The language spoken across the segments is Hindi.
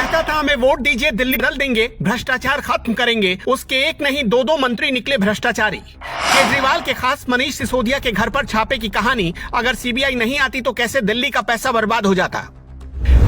कहता था हमें वोट दीजिए, दिल्ली बदल देंगे, भ्रष्टाचार खत्म करेंगे, उसके एक नहीं दो मंत्री निकले भ्रष्टाचारी। केजरीवाल के खास मनीष सिसोदिया के घर पर छापे की कहानी, अगर सीबीआई नहीं आती तो कैसे दिल्ली का पैसा बर्बाद हो जाता।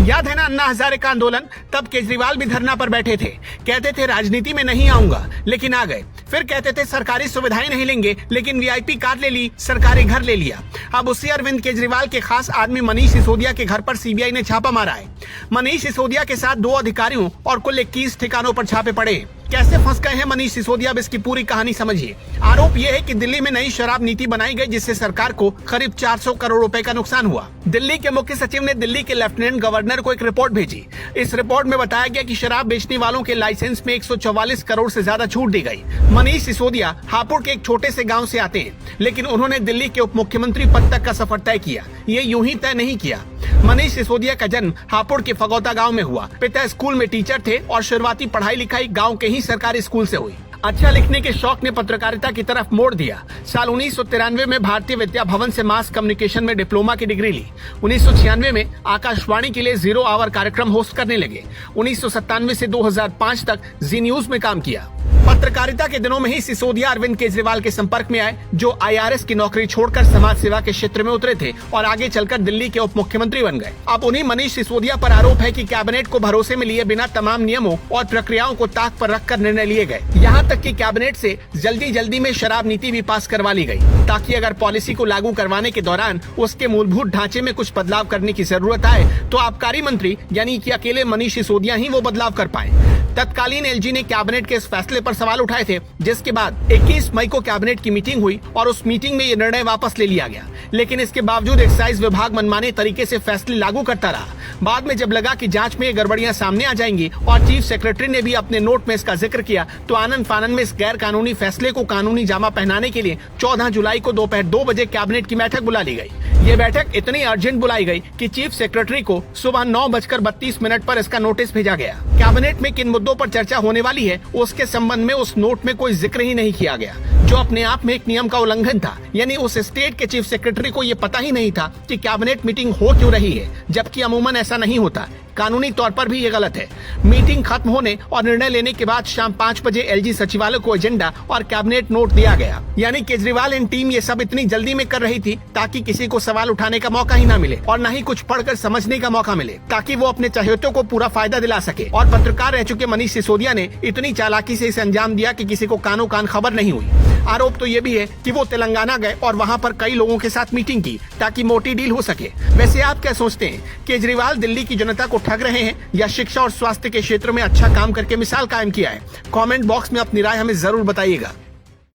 याद है ना अन्ना हजारे का आंदोलन? तब केजरीवाल भी धरना पर बैठे थे, कहते थे राजनीति में नहीं आऊंगा, लेकिन आ गए। फिर कहते थे सरकारी सुविधाएं नहीं लेंगे, लेकिन वीआईपी कार ले ली, सरकारी घर ले लिया। अब उसी अरविंद केजरीवाल के खास आदमी मनीष सिसोदिया के घर पर सीबीआई ने छापा मारा है। मनीष सिसोदिया के साथ 2 अधिकारियों और कुल 21 ठिकानों पर छापे पड़े। कैसे फंस गए हैं मनीष सिसोदिया, अब इसकी पूरी कहानी समझिए। आरोप यह है कि दिल्ली में नई शराब नीति बनाई गई, जिससे सरकार को करीब 400 करोड़ रुपए का नुकसान हुआ। दिल्ली के मुख्य सचिव ने दिल्ली के लेफ्टिनेंट गवर्नर को एक रिपोर्ट भेजी। इस रिपोर्ट में बताया गया कि शराब बेचने वालों के लाइसेंस में 144 करोड़ से ज्यादा छूट दी गई। मनीष सिसोदिया हापुड़ के एक छोटे से गाँव से आते हैं, लेकिन उन्होंने दिल्ली के उप मुख्यमंत्री पद तक का सफर तय किया। ये यूं ही तय नहीं किया। मनीष सिसोदिया का जन्म हापुड़ के फगौता गांव में हुआ। पिता स्कूल में टीचर थे और शुरुआती पढ़ाई लिखाई गांव के ही सरकारी स्कूल से हुई। अच्छा लिखने के शौक ने पत्रकारिता की तरफ मोड़ दिया। साल 1993 में भारतीय विद्या भवन से मास कम्युनिकेशन में डिप्लोमा की डिग्री ली। 1996 में आकाशवाणी के लिए 0 आवर कार्यक्रम होस्ट करने लगे। 1997 से 2005 तक जी न्यूज में काम किया। पत्रकारिता के दिनों में ही सिसोदिया अरविंद केजरीवाल के संपर्क में आए, जो आईआरएस की नौकरी छोड़कर समाज सेवा के क्षेत्र में उतरे थे और आगे चलकर दिल्ली के उप मुख्यमंत्री बन गए। अब उन्हीं मनीष सिसोदिया पर आरोप है कि कैबिनेट को भरोसे में लिए बिना तमाम नियमों और प्रक्रियाओं को ताक पर रखकर निर्णय लिए गए। यहाँ तक कि कैबिनेट से जल्दी में शराब नीति भी पास करवा ली गई, ताकि अगर पॉलिसी को लागू करवाने के दौरान उसके मूलभूत ढांचे में कुछ बदलाव करने की जरूरत आए तो आबकारी मंत्री यानी कि अकेले मनीष सिसोदिया ही वो बदलाव कर पाए। तत्कालीन एलजी ने कैबिनेट के इस फैसले पर सवाल उठाए थे, जिसके बाद 21 मई को कैबिनेट की मीटिंग हुई और उस मीटिंग में ये निर्णय वापस ले लिया गया। लेकिन इसके बावजूद एक्साइज विभाग मनमाने तरीके से फैसले लागू करता रहा। बाद में जब लगा कि जांच में ये गड़बड़ियां सामने आ जाएंगी और चीफ सेक्रेटरी ने भी अपने नोट में इसका जिक्र किया, तो आनंद फानन में इस गैर कानूनी फैसले को कानूनी जामा पहनाने के लिए 14 जुलाई को दोपहर 2 बजे कैबिनेट की बैठक बुला ली गई। ये बैठक इतनी अर्जेंट बुलाई गई कि चीफ सेक्रेटरी को सुबह 9:32 पर इसका नोटिस भेजा गया। कैबिनेट में किन मुद्दों पर चर्चा होने वाली है उसके संबंध में उस नोट में कोई जिक्र ही नहीं किया गया, जो अपने आप में एक नियम का उल्लंघन था। यानी उस स्टेट के चीफ सेक्रेटरी को ये पता ही नहीं था कि कैबिनेट मीटिंग हो क्यों रही है, जबकि अमूमन ऐसा नहीं होता। कानूनी तौर पर भी ये गलत है। मीटिंग खत्म होने और निर्णय लेने के बाद शाम 5 बजे एलजी सचिवालय को एजेंडा और कैबिनेट नोट दिया गया। यानी केजरीवाल एंड टीम ये सब इतनी जल्दी में कर रही थी ताकि किसी को सवाल उठाने का मौका ही ना मिले और न ही कुछ पढ़कर समझने का मौका मिले, ताकि वो अपने चाहतों को पूरा फायदा दिला सके। और पत्रकार रह चुके मनीष सिसोदिया ने इतनी चालाकी से इसे अंजाम दिया कि किसी को कानो कान खबर नहीं हुई। आरोप तो ये भी है कि वो तेलंगाना गए और वहाँ पर कई लोगों के साथ मीटिंग की ताकि मोटी डील हो सके। वैसे आप क्या सोचते हैं? केजरीवाल दिल्ली की जनता को ठग रहे हैं या शिक्षा और स्वास्थ्य के क्षेत्र में अच्छा काम करके मिसाल कायम किया है? कमेंट बॉक्स में अपनी राय हमें जरूर बताइएगा।